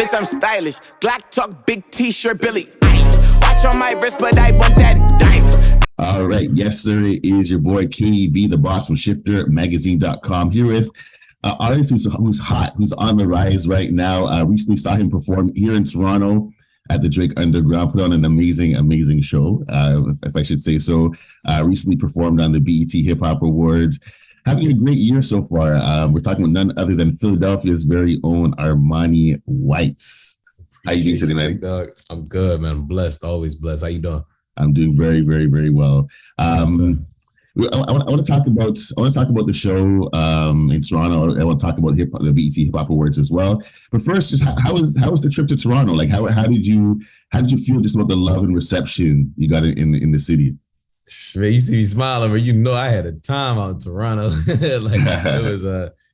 bitch, I'm stylish. Glock talk, big t-shirt, Billie Eilish. Watch on my wrist, but I want that diamond. All right. Yes, sir. It is your boy, KB, the boss from ShifterMagazine.com, here with artist who's hot, who's on the rise right now. Recently saw him perform here in Toronto at the Drake Underground, put on an amazing show, if I should say so. Recently performed on the BET Hip Hop Awards. Having a great year so far. We're talking about none other than Philadelphia's very own Armani White. How you doing today, man? Dog. I'm good, man. I'm blessed, always blessed. How you doing? I'm doing very well. I want to talk about the show in Toronto. I want to talk about the BET Hip Hop Awards as well. But first, just how was the trip to Toronto? Like, how did you feel just about the love and reception you got in the city? Man, you see me smiling, but you know I had a time out in Toronto. Like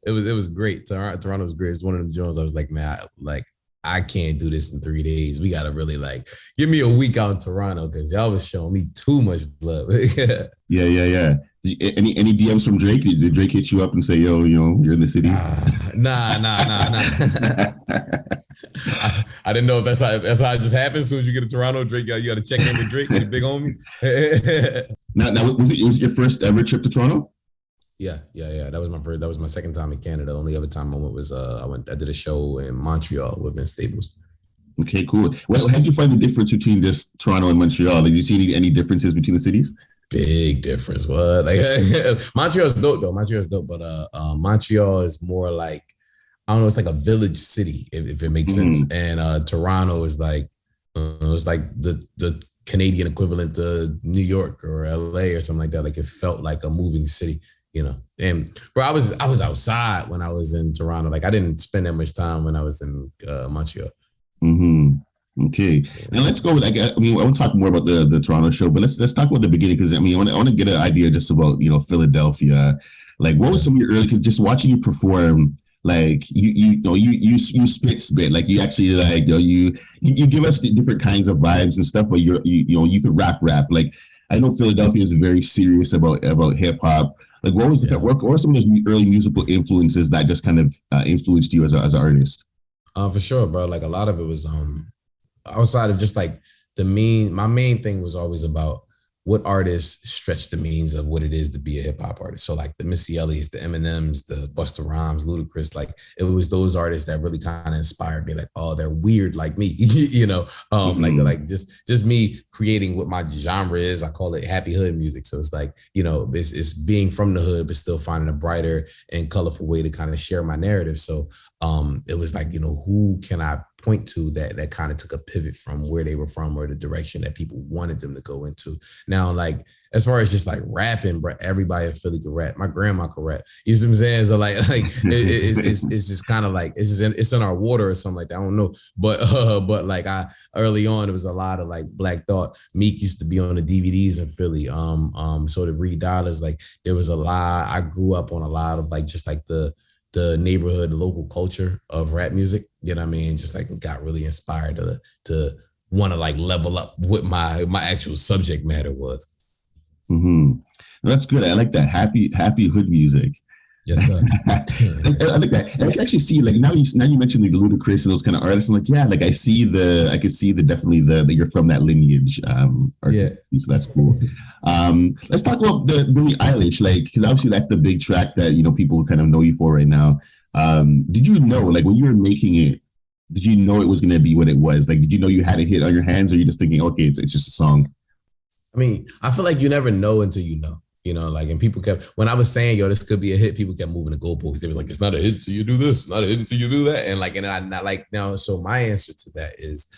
it was great. Toronto was great. It was one of them joints. I was like, man, I can't do this in 3 days. We gotta really give me a week out in Toronto because y'all was showing me too much love. Yeah. Any DMs from Drake? Did Drake hit you up and say, yo, you're in the city? Nah. I didn't know if that's how it just happens. As soon as you get to Toronto, Drake, you got to check in with Drake, big homie. Now, was it your first ever trip to Toronto? Yeah. That was my second time in Canada. The only other time I went was I did a show in Montreal with Vince Staples. Okay, cool. Well, how did you find the difference between just Toronto and Montreal? Did you see any differences between the cities? Big difference. What? Montreal's dope though. Montreal's dope, but Montreal is more like, I don't know, it's like a village city, if it makes sense. And Toronto is it's like the Canadian equivalent to New York or LA or something like that. Like it felt like a moving city, And bro, I was outside when I was in Toronto. Like I didn't spend that much time when I was in Montreal. Okay, and let's go with. I want to talk more about the Toronto show, but let's talk about the beginning because I want to get an idea just about Philadelphia. Like, what was some of your early? Because just watching you perform, like you spit, like you actually you give us the different kinds of vibes and stuff, but you could rap. Like I know Philadelphia is very serious about hip hop. Like what were some of those early musical influences that just kind of influenced you as an artist? For sure, bro. Like a lot of it was outside of just like my main thing was always about what artists stretch the means of what it is to be a hip hop artist. So like the Missy Elliott's, the Eminems, the Busta Rhymes, Ludacris, like it was those artists that really kind of inspired me. Like, oh, they're weird like me, like just me creating what my genre is. I call it happy hood music. So it's like, it's being from the hood, but still finding a brighter and colorful way to kind of share my narrative. So it was like, who can I point to that kind of took a pivot from where they were from or the direction that people wanted them to go into. Now, like, as far as just like rapping, bro, everybody in Philly could rap. My grandma could rap. You know what I'm saying? So like it's just kind of like, it's in our water or something like that. I don't know. But like early on, it was a lot of like Black Thought. Meek used to be on the DVDs in Philly. So to read dollars, like there was a lot, I grew up on a lot of like, just like the neighborhood, the local culture of rap music, you know what I mean? Just like got really inspired to want to like level up what my actual subject matter was. That's good. I like that happy hood music. Yes, sir. I like that. And I can actually see like now you mentioned the Ludacris and those kind of artists. I'm like, yeah, like I can see definitely that you're from that lineage. Artist, yeah. So that's cool. Let's talk about the Billie Eilish, like because obviously that's the big track that people kind of know you for right now. Did you know, like when you were making it, did you know it was gonna be what it was? Like, did you know you had a hit on your hands, or you just thinking, okay, it's just a song? I mean, I feel like you never know until you know. And people kept, when I was saying, yo, this could be a hit, people kept moving the goalposts. They was like, it's not a hit until you do this, not a hit until you do that. And like, and I not like now. So my answer to that is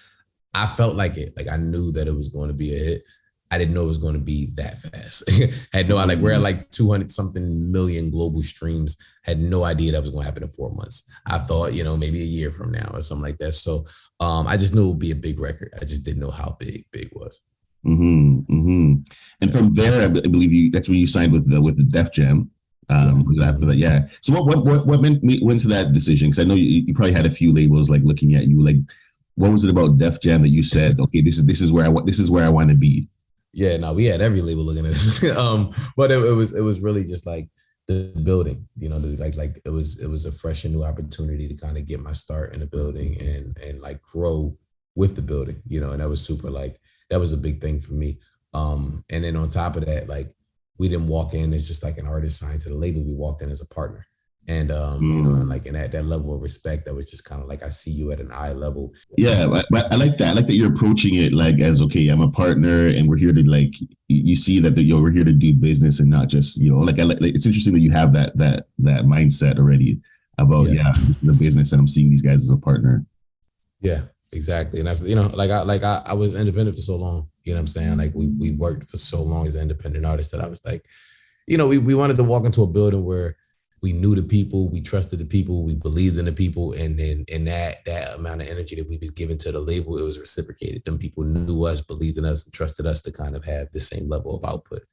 I felt like it, like I knew that it was going to be a hit. I didn't know it was going to be that fast. Had no, like we're at like 200 something million global streams. Had no idea that was going to happen in 4 months. I thought, maybe a year from now or something like that. So I just knew it would be a big record. I just didn't know how big was. And from there, I believe that's when you signed with the Def Jam. After that, yeah. So what went to that decision? Because I know you probably had a few labels like looking at you. Like, what was it about Def Jam that you said, okay, this is where I want to be? Yeah, no, we had every label looking at us. But it was really just like the building, like it was a fresh and new opportunity to kind of get my start in the building and like grow with the building, and that was super, like, that was a big thing for me. And then on top of that, like, we didn't walk in as just like an artist signed to the label. We walked in as a partner. And and like in that level of respect, that was just kind of like, I see you at an eye level. Yeah, I like that. I like that you're approaching it like as, okay, I'm a partner, and we're here to, like, you see that we're here to do business and not just, like, it's interesting that you have that mindset already about the business, and I'm seeing these guys as a partner. Yeah, exactly. And that's, I was independent for so long. You know what I'm saying? Like we worked for so long as an independent artist that I was like, we wanted to walk into a building where we knew the people, we trusted the people, we believed in the people, and then in that amount of energy that we was giving to the label, it was reciprocated. Them people knew us, believed in us, and trusted us to kind of have the same level of output,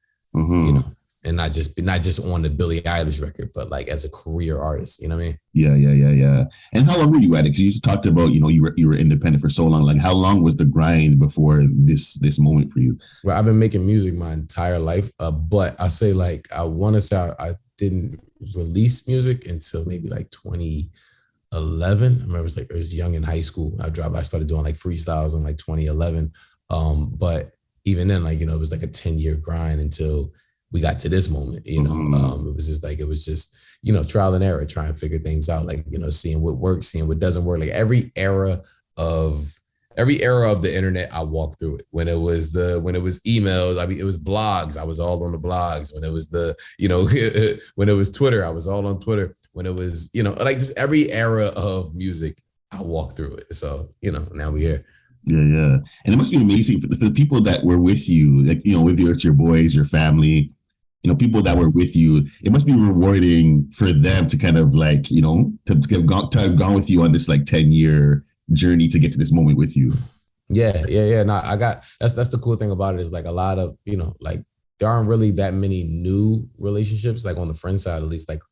and not just on the Billie Eilish record, but like as a career artist. You know what I mean? Yeah. And how long were you at it? Because you talked about, you were independent for so long. Like, how long was the grind before this moment for you? Well, I've been making music my entire life, but I say, like, I want to say I didn't release music until maybe like 2011. I remember I was young in high school. I started doing like freestyles in like 2011. But even then, like, it was like a 10-year grind until we got to this moment, it was just trial and error, trying to figure things out, like, seeing what works, seeing what doesn't work. Like every era of the internet, I walked through it. When it was emails, I mean, it was blogs, I was all on the blogs. When it was when it was Twitter, I was all on Twitter. When it was, like, just every era of music, I walked through it. So, now we're here. Yeah. And it must be amazing for the people that were with you, like, with your boys, your family, people that were with you. It must be rewarding for them to kind of, like, to have gone with you on this like 10-year journey to get to this moment with you. Yeah. No, that's the cool thing about it, is like a lot of, like, there aren't really that many new relationships, like on the friend side, at least. Like,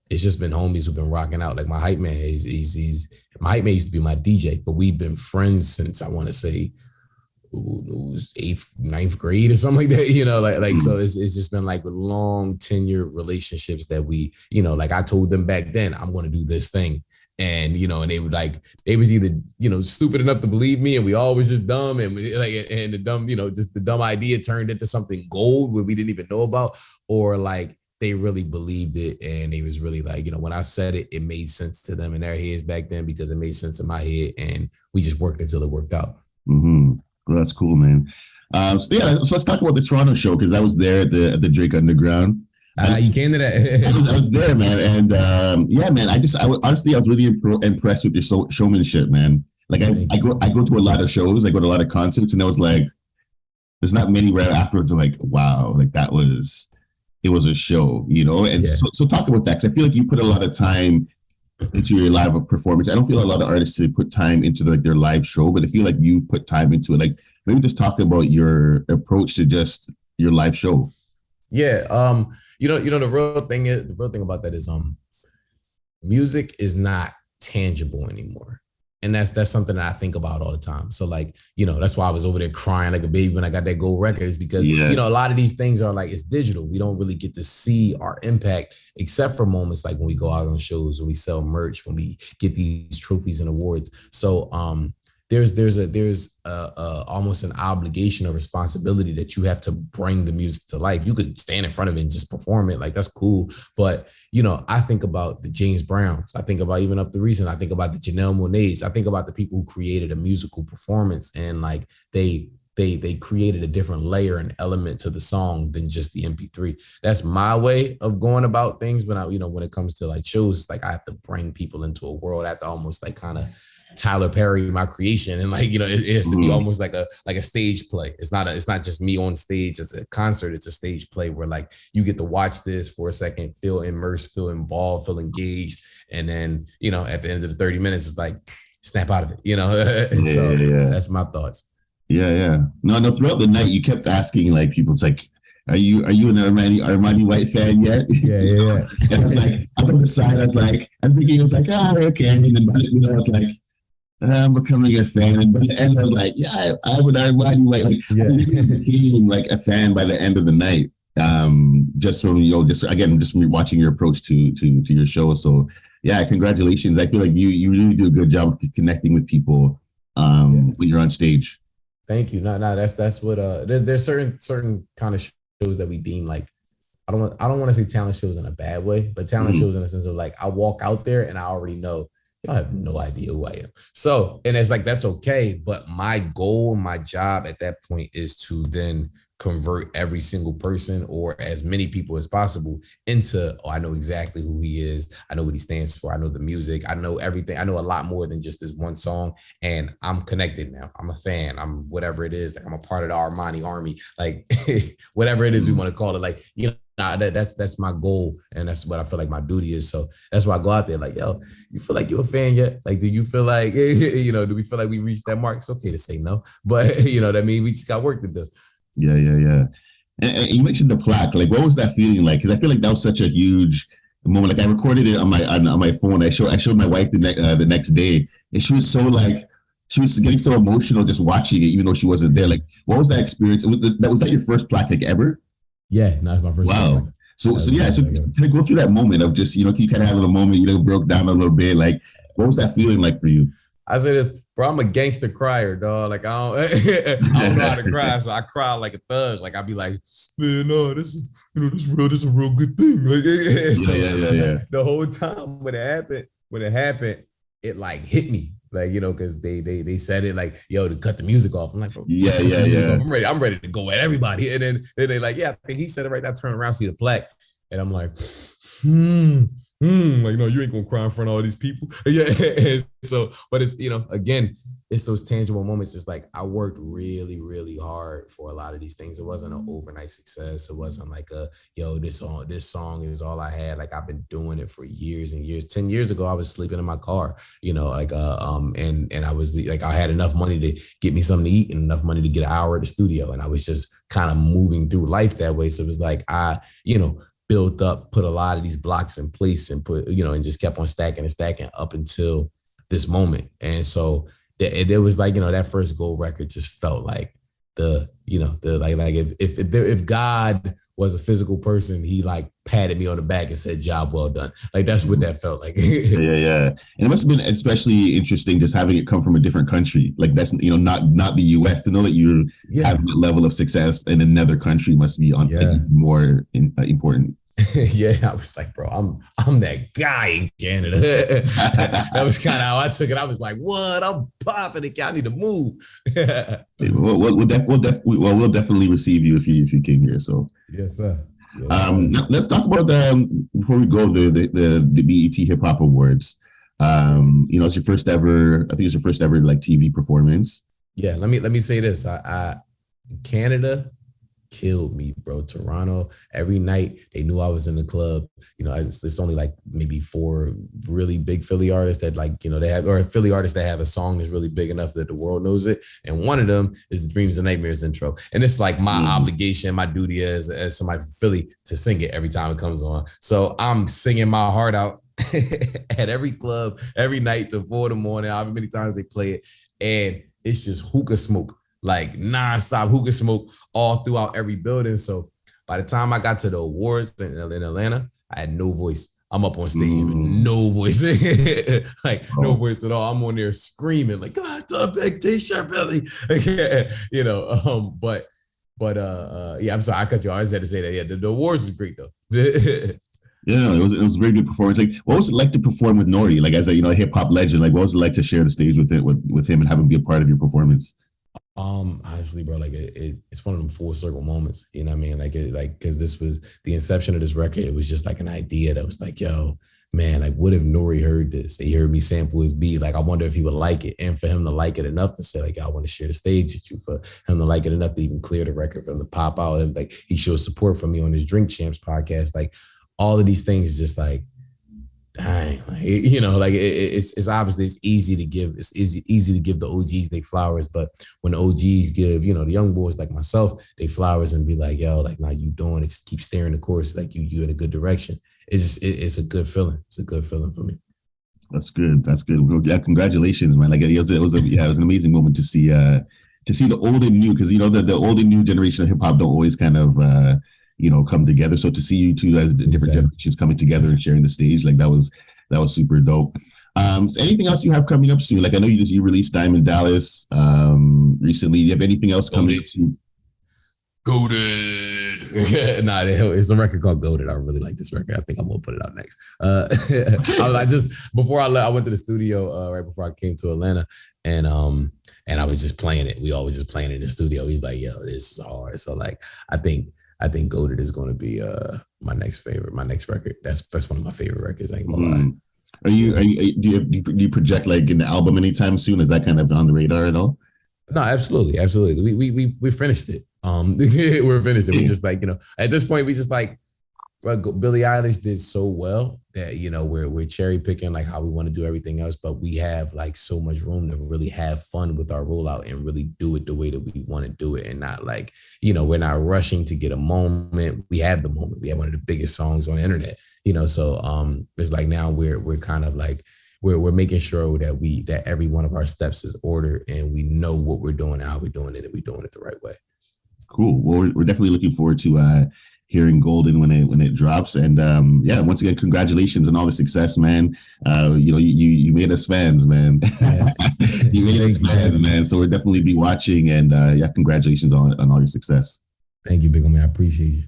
it's just been homies who've been rocking out. Like my hype man, my hype man used to be my DJ, but we've been friends since, I want to say, ninth grade or something like that, so it's just been like long tenure relationships that we, like, I told them back then, I'm going to do this thing. And, and they would, like, they was either, stupid enough to believe me, and we all was just dumb, and the dumb, just the dumb idea turned into something gold where we didn't even know about, or like they really believed it, and they was really like, when I said it, it made sense to them in their heads back then because it made sense in my head, and we just worked until it worked out. Well, that's cool, man. So let's talk about the Toronto show, because I was there at the Drake Underground. You came to that. I was there, man, and man. Honestly, I was really impressed with your showmanship, man. Like, I go to a lot of shows, I go to a lot of concerts, and I was like, there's not many right afterwards. I'm like, wow, like it was a show, And so talk about that, because I feel like you put a lot of time into your live performance. I don't feel a lot of artists put time into their live show, but I feel like you've put time into it. Like, maybe just talk about your approach to just your live show. Yeah. The real thing about that is music is not tangible anymore. And that's something that I think about all the time. So, like, that's why I was over there crying like a baby when I got that gold record, is because, a lot of these things are like, it's digital. We don't really get to see our impact, except for moments like when we go out on shows, when we sell merch, when we get these trophies and awards. So, there's almost an obligation or responsibility that you have to bring the music to life. You could stand in front of it and just perform it, like, that's cool. But, I think about the James Browns. I think about, even up the recent, I think about the Janelle Monáes. I think about the people who created a musical performance, and like they created a different layer and element to the song than just the MP3. That's my way of going about things. But when it comes to like shows, like, I have to bring people into a world. I have to almost like kind of Tyler Perry my creation, and like, it has to be almost like a stage play. It's not just me on stage. It's a concert. It's a stage play where, like, you get to watch this for a second, feel immersed, feel involved, feel engaged, and then at the end of the 30 minutes, it's like, snap out of it. That's my thoughts. Yeah. No. Throughout the night, you kept asking, like, people. It's like, are you an Armani White fan yet? Yeah. And I was on the side. I'm thinking, it was like, okay. I mean, I was like, I'm becoming a fan, but at the end I was like, I would Armani White. Like, I became like a fan by the end of the night. just from just again just me watching your approach to your show. So yeah, congratulations. I feel like you really do a good job of connecting with people when you're on stage. Thank you. No, that's what there's certain kind of shows that we deem like I don't want to say talent shows in a bad way, but talent shows in the sense of like I walk out there and I already know y'all have no idea who I am. So, and it's like that's okay, but my goal, my job at that point is to then convert every single person or as many people as possible into, oh, I know exactly who he is. I know what he stands for. I know the music. I know everything. I know a lot more than just this one song. And I'm connected now. I'm a fan. I'm whatever it is. Like I'm a part of the Armani army, like whatever it is we want to call it. Like, you know, that's my goal. And that's what I feel like my duty is. So that's why I go out there like, yo, you feel like you're a fan yet? Like, do you feel like, you know, do we feel like we reached that mark? It's okay to say no, but you know what I mean? We just got work to do. Yeah. And you mentioned the plaque. Like, what was that feeling like? Because I feel like that was such a huge moment. Like, I recorded it on my phone. I showed my wife the next day, and she was so like, she was getting so emotional just watching it, even though she wasn't there. Like, what was that experience? Was that your first plaque like ever? Yeah, no, it's my first. Wow. Plaque. So kind of go through that moment of just you kind of had a little moment, broke down a little bit. Like, what was that feeling like for you? I say this, bro, I'm a gangster crier, dog. Like I don't know how to cry, so I cry like a thug. Like I'll be like, man, no, this is this is a real good thing. Like, so yeah. The whole time when it happened, it like hit me. Like, you know, because they said it like, yo, to cut the music off. I'm like, bro, yeah. I'm ready to go at everybody. And then they like, yeah, I think he said it right now. Turn around, see the plaque. And I'm like, like, no, you ain't gonna cry in front of all these people. Yeah. So, but it's, you know, again, it's those tangible moments. It's like I worked really, really hard for a lot of these things. It wasn't an overnight success. It wasn't like this song is all I had. Like I've been doing it for years and years. 10 years ago, I was sleeping in my car, you know, like and I was like, I had enough money to get me something to eat and enough money to get an hour at the studio. And I was just kind of moving through life that way. So it was like I, you know, built up, put a lot of these blocks in place and put, you know, and just kept on stacking up until this moment. And so it was like, you know, that first gold record just felt like if God was a physical person, he like patted me on the back and said, job well done. Like that's what that felt like. Yeah. And it must have been especially interesting just having it come from a different country. Like that's, you know, not the US, to know that you have a level of success in another country must be more important. Yeah, I was like, bro, I'm that guy in Canada. That was kind of how I took it. I was like, what? I'm popping it. I need to move. We'll definitely receive you if you came here. So yes, sir. Now let's talk about before we go the BET Hip Hop Awards. You know, it's your first ever. I think it's your first ever like TV performance. Yeah, let me say this. I Canada killed me, bro. Toronto, every night they knew I was in the club. You know, it's only like maybe 4 really big Philly artists that like, you know, they have, or Philly artists that have a song that's really big enough that the world knows it. And one of them is the Dreams and Nightmares intro. And it's like my obligation, my duty as somebody from Philly to sing it every time it comes on. So I'm singing my heart out at every club, every night till 4 a.m, however many times they play it. And it's just hookah smoke, like nonstop hookah smoke all throughout every building. So by the time I got to the awards in Atlanta, I had no voice. I'm up on stage with no voice, like no voice at all. I'm on there screaming like, God, a big t-shirt, Billy. You know, but yeah, I'm sorry, I cut you off. I just had to say that. Yeah, the awards was great though. Yeah, it was a very good performance. Like, what was it like to perform with Nore? Like, as a hip hop legend, like, what was it like to share the stage with him and have him be a part of your performance? Honestly, bro, like it's one of them full circle moments. You know what I mean? Like because this was the inception of this record. It was just like an idea that was like, yo, man, like what if Nore heard this? He heard me sample his beat. Like, I wonder if he would like it. And for him to like it enough to say, like, I want to share the stage with you, for him to like it enough to even clear the record, for him to pop out. And like, he showed support from me on his Drink Champs podcast. Like, all of these things just like, dang, like, you know, like it's obviously it's easy to give the OGs they flowers, but when the OGs give, you know, the young boys like myself they flowers and be like, yo, like, now you doing it, keep steering the course, like you in a good direction. It's just it's a good feeling. It's a good feeling for me. That's good. Yeah, congratulations, man. Like it was an amazing moment to see the old and new, because you know the old and new generation of hip hop don't always kind of come together. So to see you two as the different generations coming together and sharing the stage, like that was super dope. So anything else you have coming up soon? Like I know you released Diamond Dallas recently. Do you have anything else coming up soon? Goated. Nah, it's a record called Goated. I really like this record. I think I'm gonna put it out next. I just before I left, I went to the studio right before I came to Atlanta, and I was just playing it. We always just playing it in the studio. He's like, "Yo, this is hard." So like, I think Goated is going to be my next record. That's one of my favorite records. I ain't gonna lie. Do you project like in the album anytime soon? Is that kind of on the radar at all? No, absolutely. We finished it. We're finished it. We just like, at this point, we just like, well, Billie Eilish did so well that, we're cherry picking like how we want to do everything else, but we have like so much room to really have fun with our rollout and really do it the way that we want to do it. And not like, we're not rushing to get a moment. We have the moment. We have one of the biggest songs on the internet, so it's like now we're kind of like, we're making sure that every one of our steps is ordered and we know what we're doing, how we're doing it, and we're doing it the right way. Cool. Well, we're definitely looking forward to hearing Golden when it drops. And once again, congratulations on all the success, man. You made us fans, man. Yeah. You made us fans, man. So we'll definitely be watching. And congratulations on all your success. Thank you, big man. I appreciate you.